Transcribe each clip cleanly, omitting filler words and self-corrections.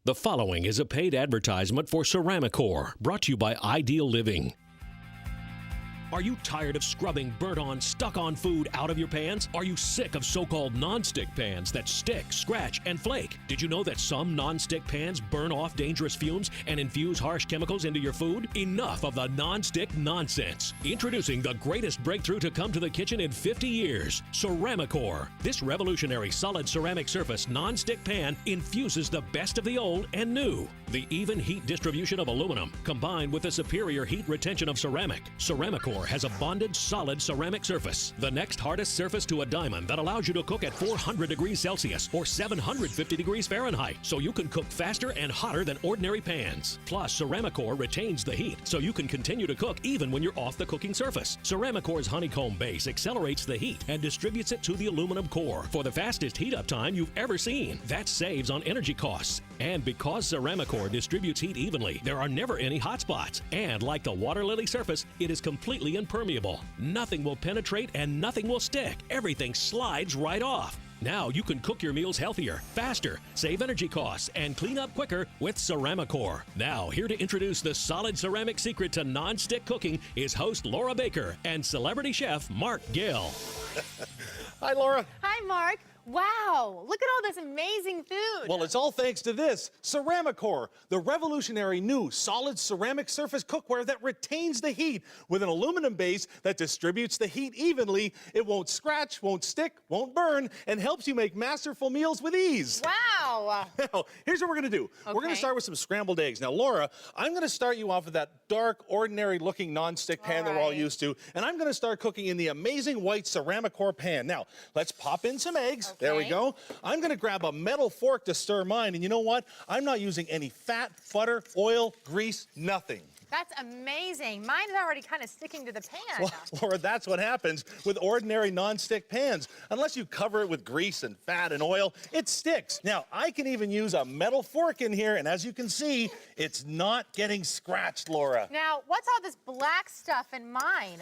The following is a paid advertisement for Ceramicore, brought to you by Ideal Living. Are you tired of scrubbing burnt-on, stuck-on food out of your pans? Are you sick of so-called non-stick pans that stick, scratch, and flake? Did you know that some non-stick pans burn off dangerous fumes and infuse harsh chemicals into your food? Enough of the non-stick nonsense. Introducing the greatest breakthrough to come to the kitchen in 50 years, Ceramicore. This revolutionary solid ceramic surface non-stick pan infuses the best of the old and new. The even heat distribution of aluminum, combined with the superior heat retention of ceramic. Ceramicore has a bonded, solid ceramic surface, the next hardest surface to a diamond that allows you to cook at 400 degrees Celsius or 750 degrees Fahrenheit, so you can cook faster and hotter than ordinary pans. Plus, Ceramicore retains the heat, so you can continue to cook even when you're off the cooking surface. Ceramicore's honeycomb base accelerates the heat and distributes it to the aluminum core for the fastest heat-up time you've ever seen. That saves on energy costs. And because Ceramicore distributes heat evenly, there are never any hot spots. And like the water lily surface, it is completely impermeable. Nothing will penetrate and nothing will stick. Everything slides right off. Now you can cook your meals healthier, faster, save energy costs, and clean up quicker with Ceramicore. Now, here to introduce the solid ceramic secret to non-stick cooking is host Laura Baker and celebrity chef Mark Gill. Hi, Laura. Hi, Mark. Wow, look at all this amazing food. Well, it's all thanks to this, Ceramicore, the revolutionary new solid ceramic surface cookware that retains the heat with an aluminum base that distributes the heat evenly. It won't scratch, won't stick, won't burn, and helps you make masterful meals with ease. Wow. Now, here's what we're gonna do. We're gonna start with some scrambled eggs. Now, Laura, I'm gonna start you off with that dark, ordinary looking non-stick pan that we're all used to, and I'm gonna start cooking in the amazing white Ceramicore pan. Now, let's pop in some eggs. There we go. I'm gonna grab a metal fork to stir mine, and you know what? I'm not using any fat, butter, oil, grease, nothing. That's amazing. Mine's already kind of sticking to the pan. Well, Laura, that's what happens with ordinary non-stick pans. Unless you cover it with grease and fat and oil, it sticks. Now, I can even use a metal fork in here, and as you can see, it's not getting scratched, Laura. Now, what's all this black stuff in mine?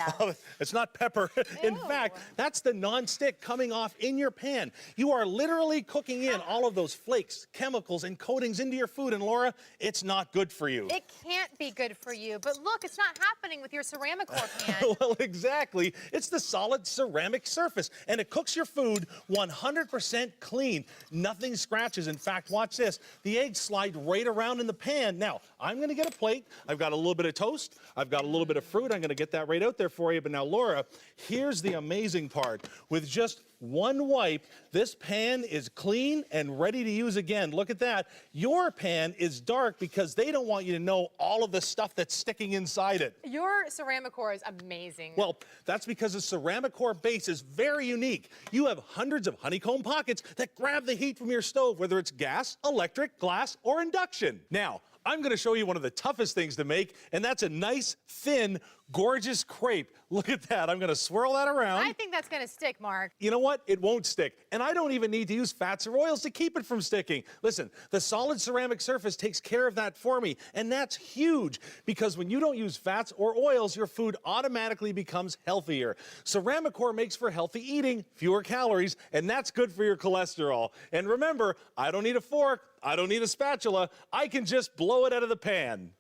It's not pepper. In fact, that's the non-stick coming off in your pan. You are literally cooking in all of those flakes, chemicals, and coatings into your food, and Laura, it's not good for you. It can't be good for you, but look, it's not happening with your Ceramicore pan. Well, exactly. It's the solid ceramic surface, and it cooks your food 100% clean. Nothing scratches. In fact, watch this. The eggs slide right around in the pan. Now, I'm going to get a plate. I've got a little bit of toast. I've got a little bit of fruit. I'm going to get that right out there for you. But now, Laura, here's the amazing part. With just one wipe, this pan is clean and ready to use again. Look at that. Your pan is dark because they don't want you to know all of the stuff that's sticking inside it. Your Ceramicore is amazing. Well, that's because the Ceramicore base is very unique. You have hundreds of honeycomb pockets that grab the heat from your stove, whether it's gas, electric, glass, or induction. Now, I'm going to show you one of the toughest things to make, and that's a nice, thin, gorgeous crepe. Look at that. I'm going to swirl that around. I think that's going to stick, Mark. You know what? It won't stick. And I don't even need to use fats or oils to keep it from sticking. Listen, the solid ceramic surface takes care of that for me. And that's huge because when you don't use fats or oils, your food automatically becomes healthier. Ceramicore makes for healthy eating, fewer calories, and that's good for your cholesterol. And remember, I don't need a fork. I don't need a spatula. I can just blow it out of the pan.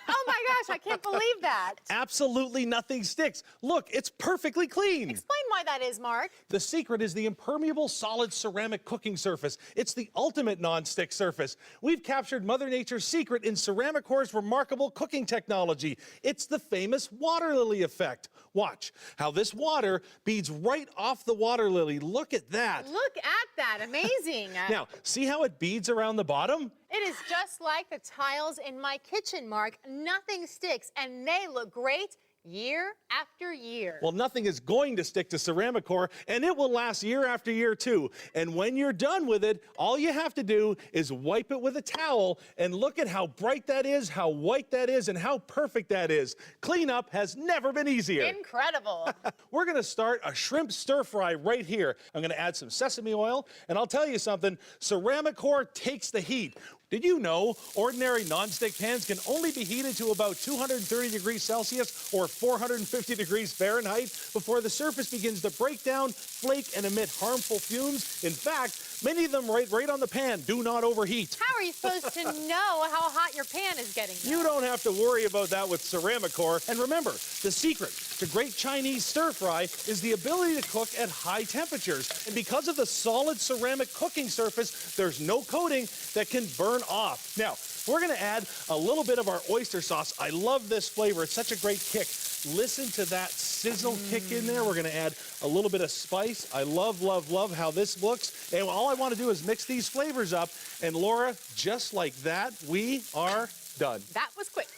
Oh my gosh, I can't believe that. Absolutely nothing sticks. Look, it's perfectly clean. Explain why that is, Mark. The secret is the impermeable solid ceramic cooking surface. It's the ultimate non-stick surface. We've captured Mother Nature's secret in Ceramicore's remarkable cooking technology. It's the famous water lily effect. Watch how this water beads right off the water lily. Look at that. Look at that, amazing. Now, see how it beads around the bottom? It is just like the tiles in my kitchen, Mark. Nothing sticks, and they look great year after year. Well, nothing is going to stick to Ceramicore, and it will last year after year, too. And when you're done with it, all you have to do is wipe it with a towel, and look at how bright that is, how white that is, and how perfect that is. Cleanup has never been easier. Incredible. We're going to start a shrimp stir fry right here. I'm going to add some sesame oil, and I'll tell you something, Ceramicore takes the heat. Did you know ordinary nonstick pans can only be heated to about 230 degrees Celsius or 450 degrees Fahrenheit before the surface begins to break down, flake, and emit harmful fumes? In fact, Many of them right on the pan. Do not overheat. How are you supposed to know how hot your pan is getting? You don't have to worry about that with Ceramicore. And remember, the secret to great Chinese stir fry is the ability to cook at high temperatures. And because of the solid ceramic cooking surface, there's no coating that can burn off. Now, we're gonna add a little bit of our oyster sauce. I love this flavor. It's such a great kick. Listen to that sizzle kick in there. We're gonna add a little bit of spice. I love, love, love how this looks. And all I wanna do is mix these flavors up. And Laura, just like that, we are done. That was quick.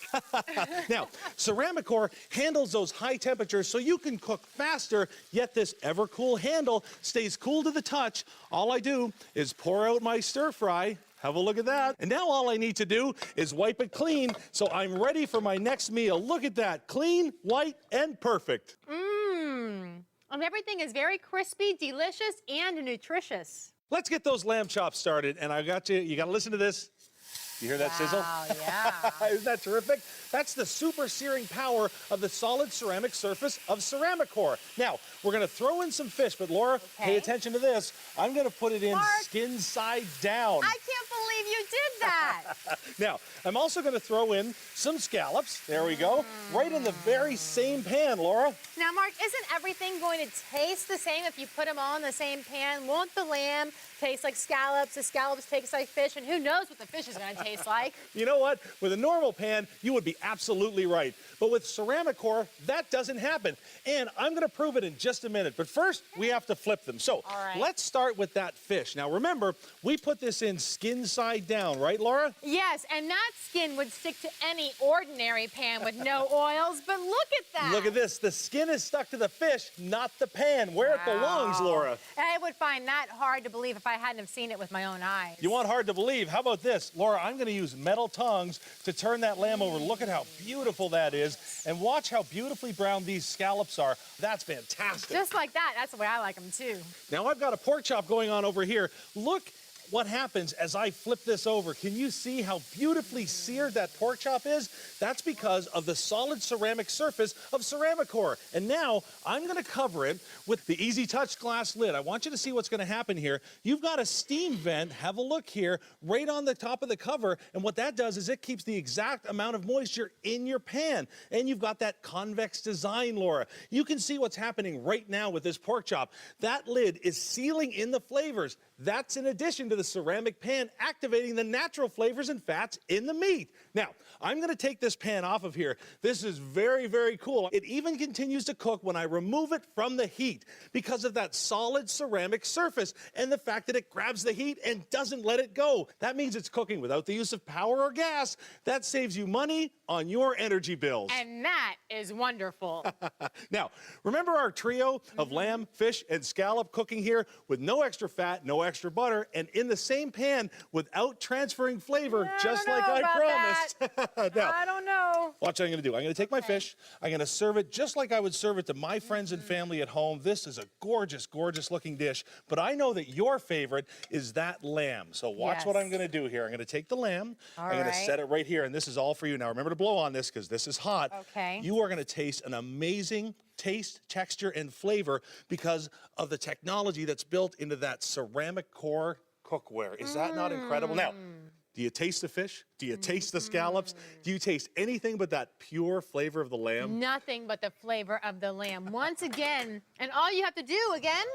Now, Ceramicore handles those high temperatures so you can cook faster, yet this ever-cool handle stays cool to the touch. All I do is pour out my stir fry. Have a look at that. And now all I need to do is wipe it clean so I'm ready for my next meal. Look at that. Clean, white, and perfect. Mmm. And everything is very crispy, delicious, and nutritious. Let's get those lamb chops started. And I got you got to listen to this. You hear that sizzle? Wow, yeah. Isn't that terrific? That's the super searing power of the solid ceramic surface of Ceramicore. Now, we're gonna throw in some fish, but Laura, pay attention to this. I'm gonna put it in skin side down. I can't believe you did that. Now, I'm also gonna throw in some scallops. There we go. Right in the very same pan, Laura. Now, Mark, isn't everything going to taste the same if you put them all in the same pan? Won't the lamb taste like scallops, the scallops taste like fish, and who knows what the fish is gonna taste like? You know what? With a normal pan, you would be absolutely right. But with Ceramicore, that doesn't happen. And I'm gonna prove it in just a minute. But first, we have to flip them. So let's start with that fish. Now remember, we put this in skin side down, right, Laura? Yes, and that skin would stick to any ordinary pan with no oils, but look at that. Look at this. The skin is stuck to the fish, not the pan, where it belongs, Laura. I would find that hard to believe if I hadn't have seen it with my own eyes. You want hard to believe? How about this? Laura, I'm gonna use metal tongs to turn that lamb over. Look at how beautiful that is. And watch how beautifully brown these scallops are. That's fantastic. Just like that. That's the way I like them too. Now I've got a pork chop going on over here. Look what happens as I flip this over. Can you see how beautifully seared that pork chop is? That's because of the solid ceramic surface of Ceramicore. And now I'm gonna cover it with the Easy Touch glass lid. I want you to see what's gonna happen here. You've got a steam vent, have a look here, right on the top of the cover. And what that does is it keeps the exact amount of moisture in your pan. And you've got that convex design, Laura. You can see what's happening right now with this pork chop. That lid is sealing in the flavors. That's in addition to the ceramic pan activating the natural flavors and fats in the meat. Now, I'm gonna take this pan off of here. This is very, very cool. It even continues to cook when I remove it from the heat because of that solid ceramic surface and the fact that it grabs the heat and doesn't let it go. That means it's cooking without the use of power or gas. That saves you money on your energy bills. And that is wonderful. Now, remember our trio of lamb, fish, and scallop cooking here with no extra fat, no extra butter, and in the same pan without transferring flavor, just like I promised. Now, I don't know. watch what I'm gonna do. I'm gonna take my fish, I'm gonna serve it just like I would serve it to my friends and family at home. This is a gorgeous, gorgeous looking dish, but I know that your favorite is that lamb. So watch what I'm gonna do here. I'm gonna take the lamb, I'm gonna set it right here, and this is all for you. Now remember to blow on this because this is hot. Okay. You are gonna taste an amazing taste, texture, and flavor because of the technology that's built into that Ceramicore cookware. Is that not incredible? Now, do you taste the fish? Do you taste the scallops? Do you taste anything but that pure flavor of the lamb? Nothing but the flavor of the lamb. Once again, and all you have to do again,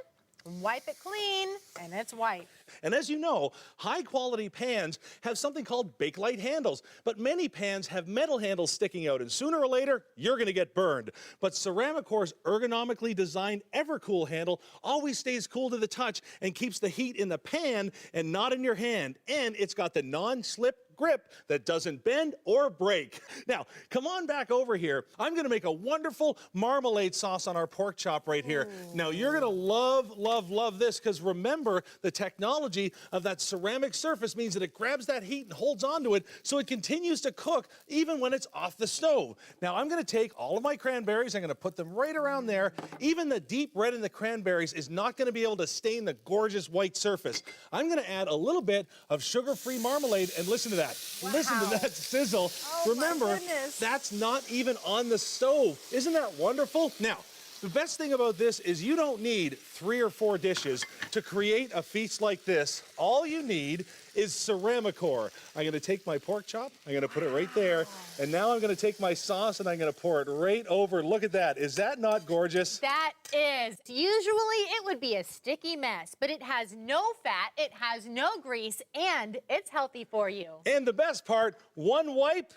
wipe it clean, and it's white. And as you know, high-quality pans have something called Bakelite handles, but many pans have metal handles sticking out, and sooner or later, you're gonna get burned. But Ceramicore's ergonomically designed Evercool handle always stays cool to the touch and keeps the heat in the pan and not in your hand. And it's got the non-slip grip that doesn't bend or break. Now, come on back over here. I'm gonna make a wonderful marmalade sauce on our pork chop right here. Now, you're gonna love, love, love this because remember, the technology of that ceramic surface means that it grabs that heat and holds onto it so it continues to cook even when it's off the stove. Now, I'm gonna take all of my cranberries, I'm gonna put them right around there. Even the deep red in the cranberries is not gonna be able to stain the gorgeous white surface. I'm gonna add a little bit of sugar-free marmalade, and listen to that. Listen to that sizzle. Remember, that's not even on the stove. Isn't that wonderful? Now, The best thing about this is you don't need 3 or 4 dishes to create a feast like this. All you need is Ceramicore. I'm gonna take my pork chop, I'm gonna put it right there, and now I'm gonna take my sauce and I'm gonna pour it right over. Look at that. Is that not gorgeous? That is. Usually it would be a sticky mess, but it has no fat, it has no grease, and it's healthy for you. And the best part, one wipe,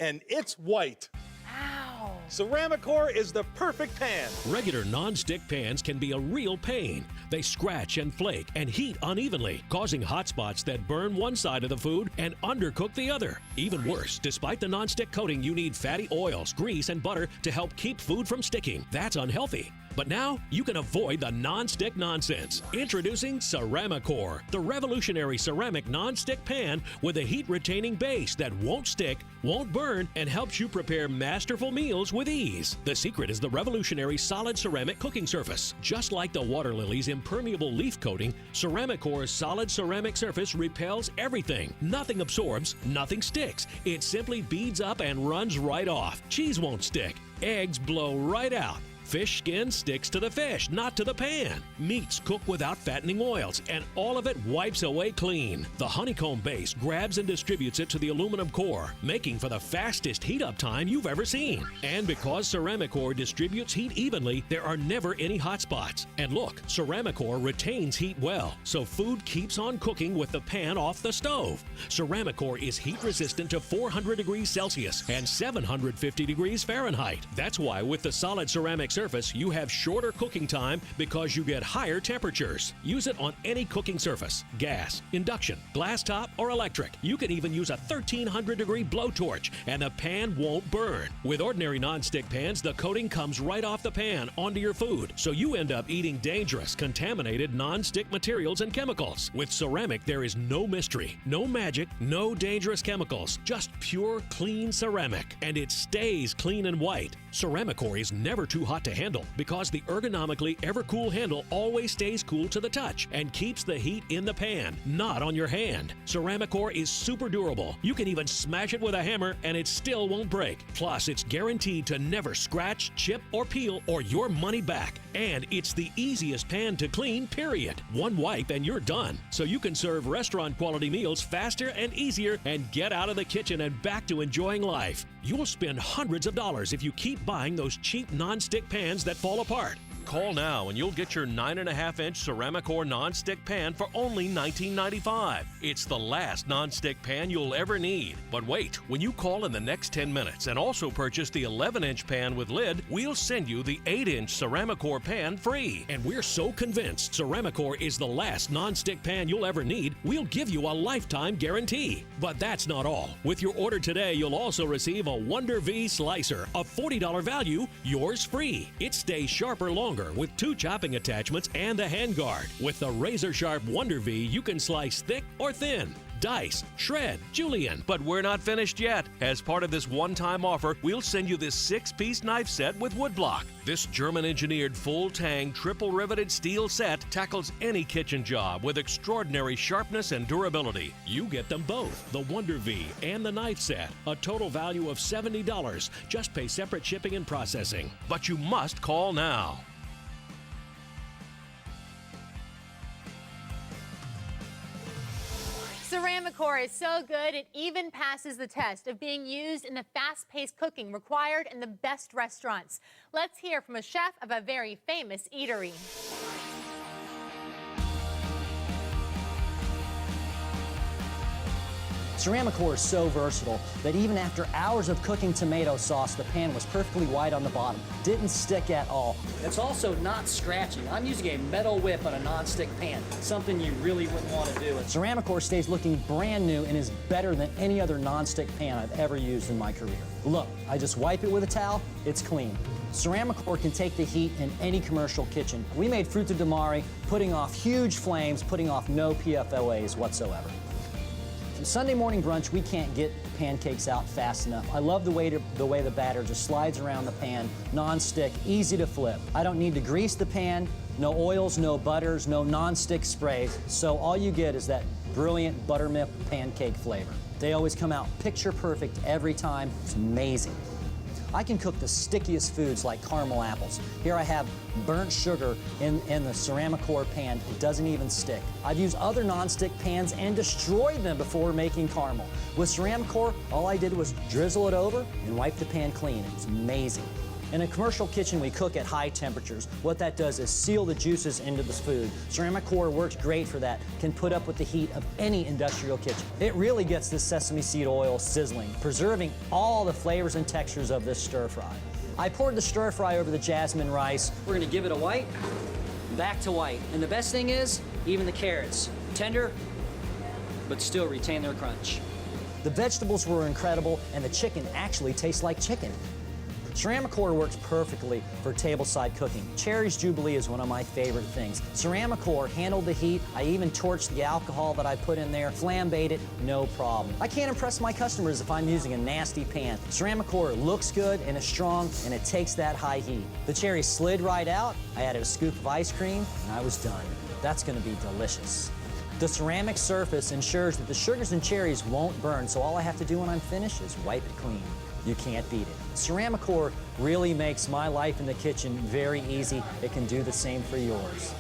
and it's white. Wow. Ceramicore is the perfect pan. Regular non-stick pans can be a real pain. They scratch and flake and heat unevenly, causing hot spots that burn one side of the food and undercook the other. Even worse, despite the non-stick coating, you need fatty oils, grease, and butter to help keep food from sticking. That's unhealthy. But now, you can avoid the non-stick nonsense. Introducing Ceramicore, the revolutionary ceramic non-stick pan with a heat-retaining base that won't stick, won't burn, and helps you prepare masterful meals with ease. The secret is the revolutionary solid ceramic cooking surface. Just like the water lily's impermeable leaf coating, Ceramicore's solid ceramic surface repels everything. Nothing absorbs, nothing sticks. It simply beads up and runs right off. Cheese won't stick. Eggs blow right out. Fish skin sticks to the fish, not to the pan. Meats cook without fattening oils, and all of it wipes away clean. The honeycomb base grabs and distributes it to the aluminum core, making for the fastest heat-up time you've ever seen. And because Ceramicore distributes heat evenly, there are never any hot spots. And look, Ceramicore retains heat well, so food keeps on cooking with the pan off the stove. Ceramicore is heat-resistant to 400 degrees Celsius and 750 degrees Fahrenheit. That's why with the solid ceramic surface, you have shorter cooking time because you get higher temperatures. Use it on any cooking surface, gas, induction, glass top, or electric. You can even use a 1300-degree blowtorch and the pan won't burn. With ordinary non-stick pans, the coating comes right off the pan onto your food, so you end up eating dangerous, contaminated non-stick materials and chemicals. With ceramic, there is no mystery, no magic, no dangerous chemicals, just pure, clean ceramic. And it stays clean and white. Ceramicore is never too hot to handle because the ergonomically ever-cool handle always stays cool to the touch and keeps the heat in the pan, not on your hand. Ceramicore is super durable. You can even smash it with a hammer and it still won't break. Plus, it's guaranteed to never scratch, chip, or peel or your money back. And it's the easiest pan to clean, period. One wipe and you're done. So you can serve restaurant-quality meals faster and easier and get out of the kitchen and back to enjoying life. You'll spend hundreds of dollars if you keep buying those cheap non-stick pans that fall apart. Call now and you'll get your 9.5-inch Ceramicore non-stick pan for only $19.95. It's the last non-stick pan you'll ever need. But wait, when you call in the next 10 minutes and also purchase the 11-inch pan with lid, we'll send you the 8-inch Ceramicore pan free. And we're so convinced Ceramicore is the last non-stick pan you'll ever need, we'll give you a lifetime guarantee. But that's not all. With your order today, you'll also receive a Wonder V slicer, a $40 value, yours free. It stays sharper longer with 2 chopping attachments and a handguard. With the razor-sharp Wonder V, you can slice thick or thin, dice, shred, julienne. But we're not finished yet. As part of this one-time offer, we'll send you this 6-piece knife set with woodblock. This German-engineered full-tang, triple-riveted steel set tackles any kitchen job with extraordinary sharpness and durability. You get them both, the Wonder V and the knife set, a total value of $70. Just pay separate shipping and processing. But you must call now. Ceramicore is so good, it even passes the test of being used in the fast-paced cooking required in the best restaurants. Let's hear from a chef of a very famous eatery. Ceramicore is so versatile that even after hours of cooking tomato sauce, the pan was perfectly white on the bottom. Didn't stick at all. It's also not scratching. I'm using a metal whip on a non-stick pan, something you really wouldn't want to do. Ceramicore stays looking brand new and is better than any other non-stick pan I've ever used in my career. Look, I just wipe it with a towel, it's clean. Ceramicore can take the heat in any commercial kitchen. We made frutti di mare, putting off huge flames, putting off no PFOAs whatsoever. Sunday morning brunch, we can't get pancakes out fast enough. I love the way the batter just slides around the pan, non-stick, easy to flip. I don't need to grease the pan, no oils, no butters, no non-stick sprays, so all you get is that brilliant buttermilk pancake flavor. They always come out picture perfect every time. It's amazing. I can cook the stickiest foods like caramel apples. Here I have burnt sugar in the Ceramicore pan. It doesn't even stick. I've used other non-stick pans and destroyed them before making caramel. With Ceramicore, all I did was drizzle it over and wipe the pan clean. It was amazing. In a commercial kitchen, we cook at high temperatures. What that does is seal the juices into the food. Ceramicore works great for that, can put up with the heat of any industrial kitchen. It really gets this sesame seed oil sizzling, preserving all the flavors and textures of this stir fry. I poured the stir fry over the jasmine rice. We're gonna give it a white, back to white. And the best thing is, even the carrots, tender, but still retain their crunch. The vegetables were incredible, and the chicken actually tastes like chicken. Ceramicore works perfectly for tableside cooking. Cherry's Jubilee is one of my favorite things. Ceramicore handled the heat. I even torched the alcohol that I put in there, flambéed it, no problem. I can't impress my customers if I'm using a nasty pan. Ceramicore looks good and is strong, and it takes that high heat. The cherry slid right out. I added a scoop of ice cream, and I was done. That's gonna be delicious. The ceramic surface ensures that the sugars and cherries won't burn, so all I have to do when I'm finished is wipe it clean. You can't beat it. Ceramicore really makes my life in the kitchen very easy. It can do the same for yours.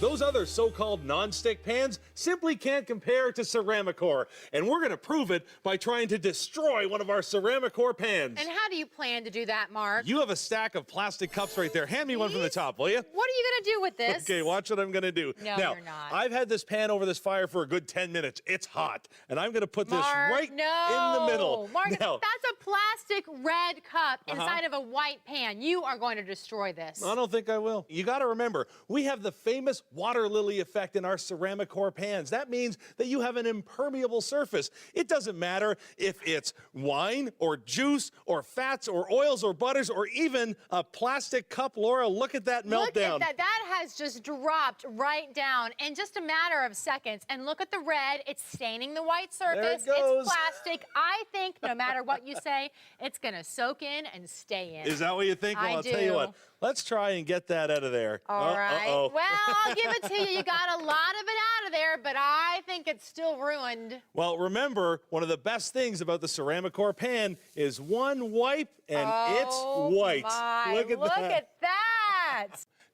Those other so-called non-stick pans simply can't compare to Ceramicore, and we're going to prove it by trying to destroy one of our Ceramicore pans. And how do you plan to do that, Mark? You have a stack of plastic cups right there. Hand me one from the top, will you? What are you going to do with this? Okay, watch what I'm going to do. No, now, you're not. I've had this pan over this fire for a good 10 minutes. It's hot, and I'm going to put this right in the middle. Mark, now, that's a plastic red cup inside of a white pan. You are going to destroy this. I don't think I will. You got to remember, we have the famous water lily effect in our Ceramicore pans. That means that you have an impermeable surface. It doesn't matter if it's wine or juice or fats or oils or butters or even a plastic cup. Laura, look at that meltdown. Look at that. That has just dropped right down in just a matter of seconds. And look at the red. It's staining the white surface. There it goes. It's plastic. I think no matter what you say, it's going to soak in and stay in. Is that what you think? Well, I'll tell you what. Let's try and get that out of there. All right. Uh-oh. Well, I'll give it to you. You got a lot of it out of there, but I think it's still ruined. Well, remember, one of the best things about the Ceramicore pan is one wipe and it's white. Look at that.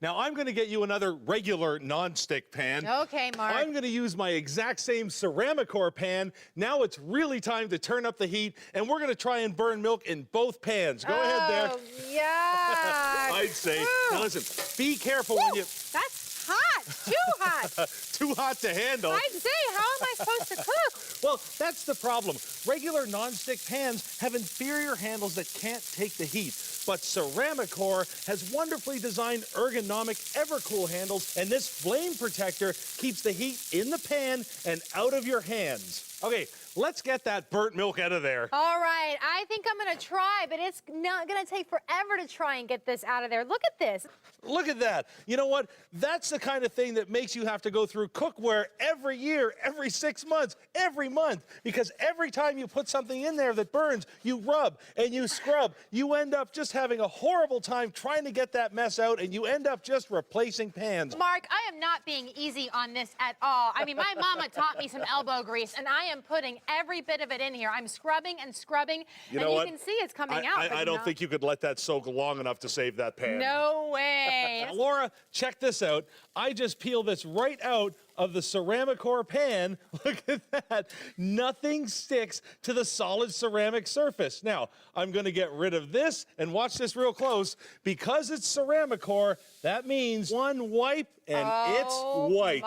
Now, I'm going to get you another regular non-stick pan. Okay, Mark. I'm going to use my exact same Ceramicore pan. Now it's really time to turn up the heat, and we're going to try and burn milk in both pans. Go ahead there. Oh, yeah. I'd say. Now, listen, be careful when you... That's hot. Too hot. Too hot to handle. I'd say, how am I supposed to cook? Well, that's the problem. Regular non-stick pans have inferior handles that can't take the heat. But Ceramicore has wonderfully designed ergonomic Evercool handles, and this flame protector keeps the heat in the pan and out of your hands. Okay, let's get that burnt milk out of there. All right, I think I'm gonna try, but it's not gonna take forever to try and get this out of there. Look at this. Look at that. You know what? That's the kind of thing that makes you have to go through cookware every year, every 6 months, every month. Because every time you put something in there that burns, you rub and you scrub. You end up just having a horrible time trying to get that mess out, and you end up just replacing pans. Mark, I am not being easy on this at all. I mean, my mama taught me some elbow grease, and I am putting every bit of it in here. I'm scrubbing and scrubbing, and you can see it's coming out. I don't think you could let that soak long enough to save that pan. No way. Laura, check this out. I just peeled this right out of the Ceramicore pan. Look at that. Nothing sticks to the solid ceramic surface. Now, I'm going to get rid of this, and watch this real close. Because it's Ceramicore, that means one wipe and it's white.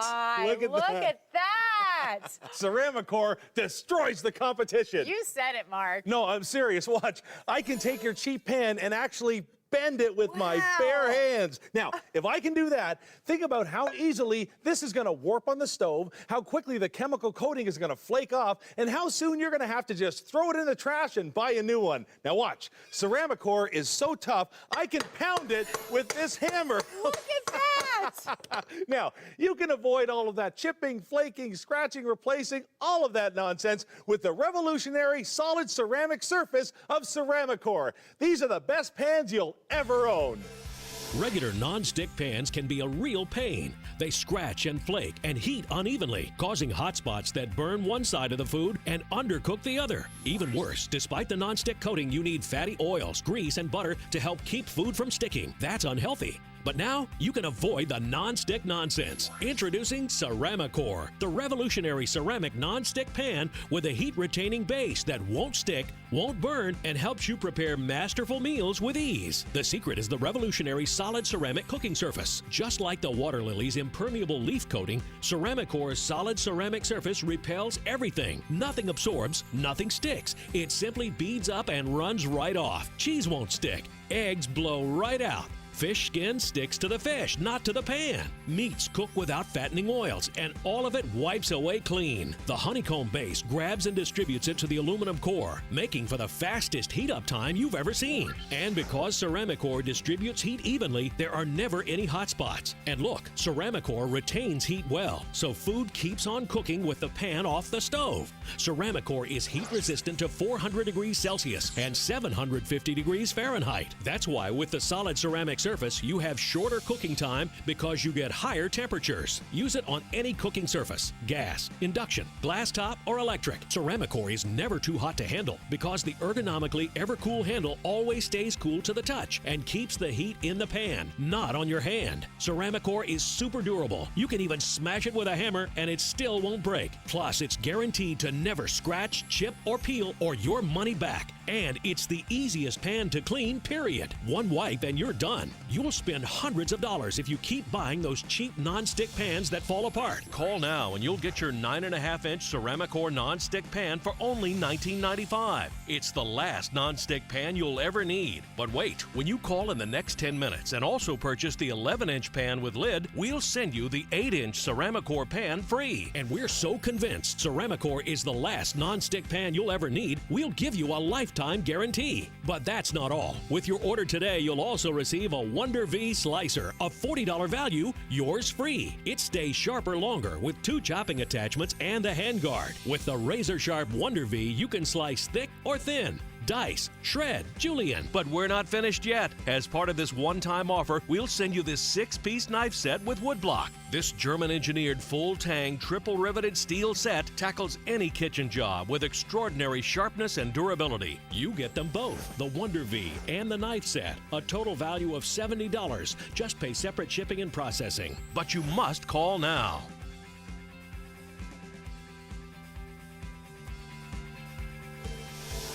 Look at that. Ceramicore destroys the competition. You said it, Mark. No, I'm serious. Watch. I can take your cheap pan and actually bend it with my bare hands. Now, if I can do that, think about how easily this is going to warp on the stove, how quickly the chemical coating is going to flake off, and how soon you're going to have to just throw it in the trash and buy a new one. Now watch. Ceramicore is so tough, I can pound it with this hammer. Look at that! Now, you can avoid all of that chipping, flaking, scratching, replacing, all of that nonsense with the revolutionary solid ceramic surface of Ceramicore. These are the best pans you'll ever own. Regular non-stick pans can be a real pain. They scratch and flake and heat unevenly, causing hot spots that burn one side of the food and undercook the other. Even worse, despite the non-stick coating, you need fatty oils, grease, and butter to help keep food from sticking. That's unhealthy. But now you can avoid the non-stick nonsense. Introducing Ceramicore, the revolutionary ceramic non-stick pan with a heat-retaining base that won't stick, won't burn, and helps you prepare masterful meals with ease. The secret is the revolutionary solid ceramic cooking surface. Just like the water lily's impermeable leaf coating, Ceramicore's solid ceramic surface repels everything. Nothing absorbs, nothing sticks. It simply beads up and runs right off. Cheese won't stick. Eggs blow right out. Fish skin sticks to the fish, not to the pan. Meats cook without fattening oils, and all of it wipes away clean. The honeycomb base grabs and distributes it to the aluminum core, making for the fastest heat-up time you've ever seen. And because Ceramicore distributes heat evenly, there are never any hot spots. And look, Ceramicore retains heat well, so food keeps on cooking with the pan off the stove. Ceramicore is heat-resistant to 400 degrees Celsius and 750 degrees Fahrenheit. That's why with the solid ceramic surface, you have shorter cooking time because you get higher temperatures. Use it on any cooking surface, gas, induction, glass top, or electric. Ceramicore is never too hot to handle because the ergonomically ever-cool handle always stays cool to the touch and keeps the heat in the pan, not on your hand. Ceramicore is super durable. You can even smash it with a hammer and it still won't break. Plus, it's guaranteed to never scratch, chip, or peel or your money back. And it's the easiest pan to clean, period. One wipe and you're done. You'll spend hundreds of dollars if you keep buying those cheap non-stick pans that fall apart. Call now and you'll get your 9.5-inch Ceramicore non-stick pan for only $19.95. It's the last non-stick pan you'll ever need. But wait, when you call in the next 10 minutes and also purchase the 11-inch pan with lid, we'll send you the 8-inch Ceramicore pan free. And we're so convinced Ceramicore is the last non-stick pan you'll ever need, we'll give you a lifetime guarantee. But that's not all. With your order today, you'll also receive a Wonder V slicer, a $40 value, yours free. It stays sharper longer with 2 chopping attachments and a handguard. With the razor-sharp Wonder V, you can slice thick or thin, dice, shred, julienne. But we're not finished yet. As part of this one-time offer, we'll send you this 6-piece knife set with woodblock. This German-engineered full-tang, triple-riveted steel set tackles any kitchen job with extraordinary sharpness and durability. You get them both, the Wonder V and the knife set, a total value of $70. Just pay separate shipping and processing. But you must call now.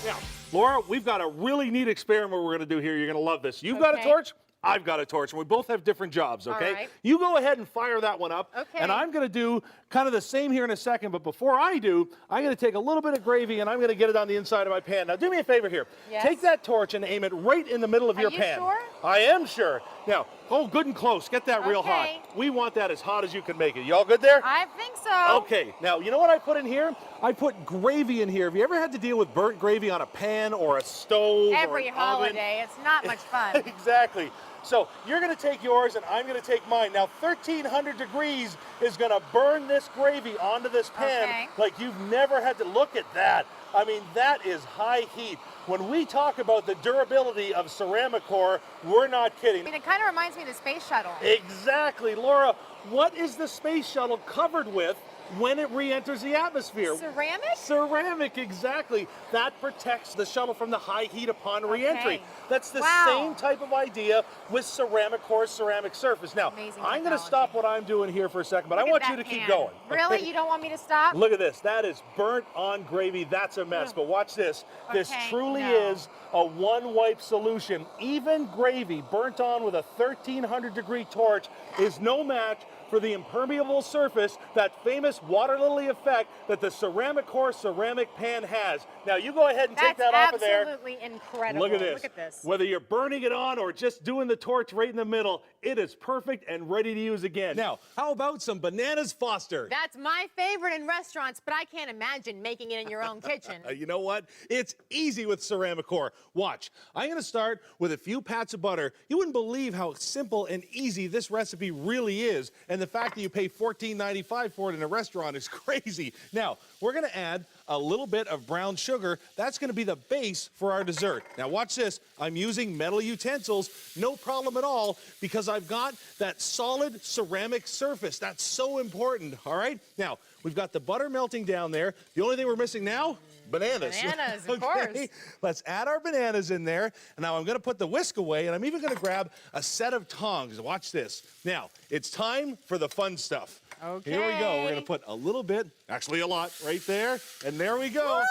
Now, Laura, we've got a really neat experiment we're going to do here. You're going to love this. You've got a torch. I've got a torch, and we both have different jobs, okay? All right. You go ahead and fire that one up, Okay. and I'm going to do kind of the same here in a second, but before I do, I'm going to take a little bit of gravy, and I'm going to get it on the inside of my pan. Now, do me a favor here. Yes. Take that torch and aim it right in the middle of your pan. Are you sure? I am sure. Now, oh, good and close. Get that real hot. Okay. We want that as hot as you can make it. You all good there? I think so. Okay, now, you know what I put in here? I put gravy in here. Have you ever had to deal with burnt gravy on a pan or a stove or Every an oven? holiday. It's not much fun. Exactly. So you're going to take yours and I'm going to take mine. Now 1300 degrees is going to burn this gravy onto this pan like you've never had to. Look at that. I mean, that is high heat. When we talk about the durability of Ceramicore, we're not kidding. I mean, it kind of reminds me of the space shuttle. Exactly. Laura, what is the space shuttle covered with when it re-enters the atmosphere? Ceramic? Ceramic, exactly. That protects the shuttle from the high heat upon re-entry. That's the same type of idea with Ceramicore's ceramic surface. Now, I'm going to stop what I'm doing here for a second, but I want you to keep going. Really? Okay? You don't want me to stop? Look at this. That is burnt on gravy. That's a mess. But watch this. This truly is a one-wipe solution. Even gravy burnt on with a 1300 degree torch is no match for the impermeable surface, that famous water lily effect that the Ceramicore ceramic pan has. Now you go ahead and take that off of there. That's absolutely incredible. Look at this. Look at this. Whether you're burning it on or just doing the torch right in the middle, it is perfect and ready to use again. Now, how about some bananas Foster? That's my favorite in restaurants, but I can't imagine making it in your own kitchen. You know what? It's easy with Ceramicore. Watch. I'm going to start with a few pats of butter. You wouldn't believe how simple and easy this recipe really is, and the fact that you pay $14.95 for it in a restaurant is crazy. Now, we're going to add a little bit of brown sugar. That's going to be the base for our dessert. Now, watch this. I'm using metal utensils. No problem at all, because I've got that solid ceramic surface. That's so important, all right? Now, we've got the butter melting down there. The only thing we're missing now? Bananas. Bananas, of course. Let's add our bananas in there. And now I'm going to put the whisk away, and I'm even going to grab a set of tongs. Watch this. Now, it's time for the fun stuff. Okay. Here we go. We're going to put a little bit, actually a lot, right there. And there we go.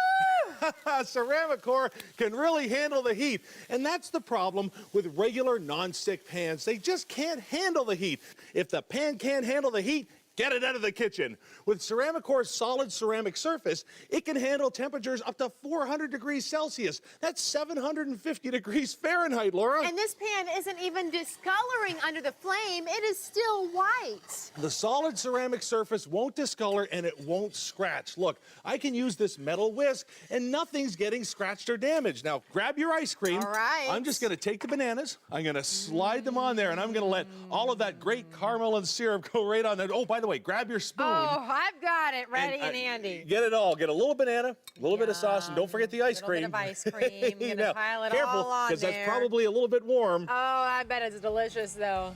Ceramicore can really handle the heat. And that's the problem with regular nonstick pans. They just can't handle the heat. If the pan can't handle the heat, get it out of the kitchen. With Ceramicore's solid ceramic surface, it can handle temperatures up to 400 degrees Celsius. That's 750 degrees Fahrenheit, Laura. And this pan isn't even discoloring under the flame. It is still white. The solid ceramic surface won't discolor and it won't scratch. Look, I can use this metal whisk and nothing's getting scratched or damaged. Now, grab your ice cream. All right. I'm just gonna take the bananas, I'm gonna slide them on there, and I'm gonna let all of that great caramel and syrup go right on there. Oh, by the way, grab your spoon. Oh, I've got it ready and handy. Get it all. Get a little banana, a little bit of sauce, and don't forget the ice cream. A little bit of ice cream. I'm gonna Now, pile it careful, all on there. because that's probably a little bit warm. Oh, I bet it's delicious, though.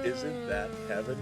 Isn't that heaven?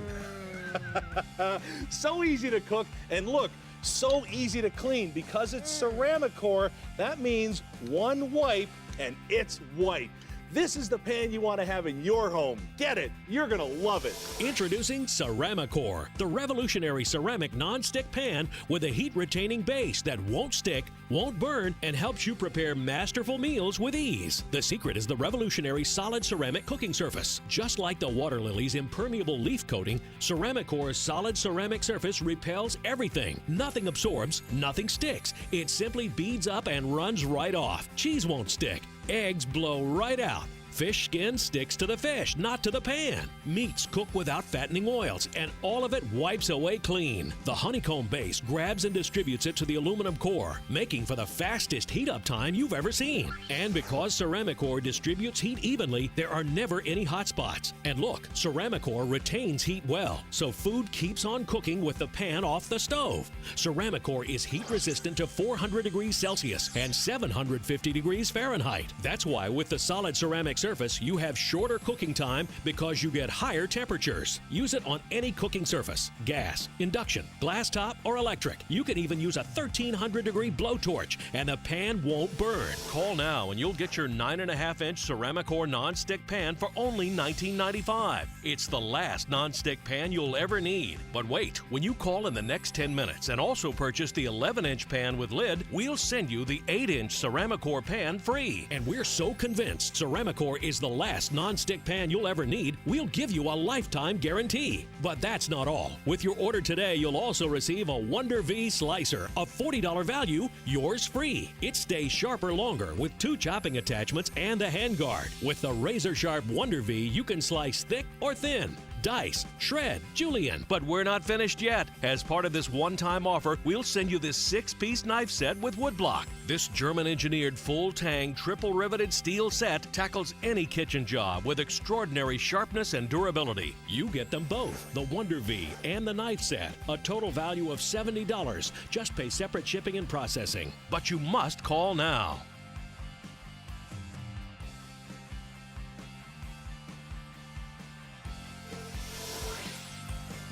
So easy to cook, and look, so easy to clean. Because it's Ceramicore, that means one wipe, and it's white. This is the pan you want to have in your home. Get it. You're going to love it. Introducing Ceramicore, the revolutionary ceramic non-stick pan with a heat-retaining base that won't stick, won't burn, and helps you prepare masterful meals with ease. The secret is the revolutionary solid ceramic cooking surface. Just like the water lily's impermeable leaf coating, Ceramicore's solid ceramic surface repels everything. Nothing absorbs, nothing sticks. It simply beads up and runs right off. Cheese won't stick. Eggs blow right out. Fish skin sticks to the fish, not to the pan. Meats cook without fattening oils, and all of it wipes away clean. The honeycomb base grabs and distributes it to the aluminum core, making for the fastest heat-up time you've ever seen. And because Ceramicore distributes heat evenly, there are never any hot spots. And look, Ceramicore retains heat well, so food keeps on cooking with the pan off the stove. Ceramicore is heat-resistant to 400 degrees Celsius and 750 degrees Fahrenheit. That's why with the solid ceramic surface, you have shorter cooking time because you get higher temperatures. Use it on any cooking surface: gas, induction, glass top, or electric. You can even use a 1300-degree blowtorch, and the pan won't burn. Call now and you'll get your 9.5-inch Ceramicore non-stick pan for only $19.95. It's the last non-stick pan you'll ever need. But wait, when you call in the next 10 minutes and also purchase the 11-inch pan with lid, we'll send you the 8-inch Ceramicore pan free. And we're so convinced Ceramicore is the last non-stick pan you'll ever need, we'll give you a lifetime guarantee. But that's not all. With your order today, you'll also receive a Wonder V slicer, a $40 value, yours free. It stays sharper longer with 2 chopping attachments and a handguard. With the razor-sharp Wonder V, you can slice thick or thin, dice, shred, julienne. But we're not finished yet. As part of this one-time offer, we'll send you this 6-piece knife set with woodblock. This German-engineered full-tang, triple-riveted steel set tackles any kitchen job with extraordinary sharpness and durability. You get them both, the Wonder V and the knife set. A total value of $70. Just pay separate shipping and processing. But you must call now.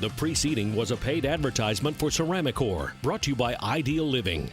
The preceding was a paid advertisement for Ceramicore, brought to you by Ideal Living.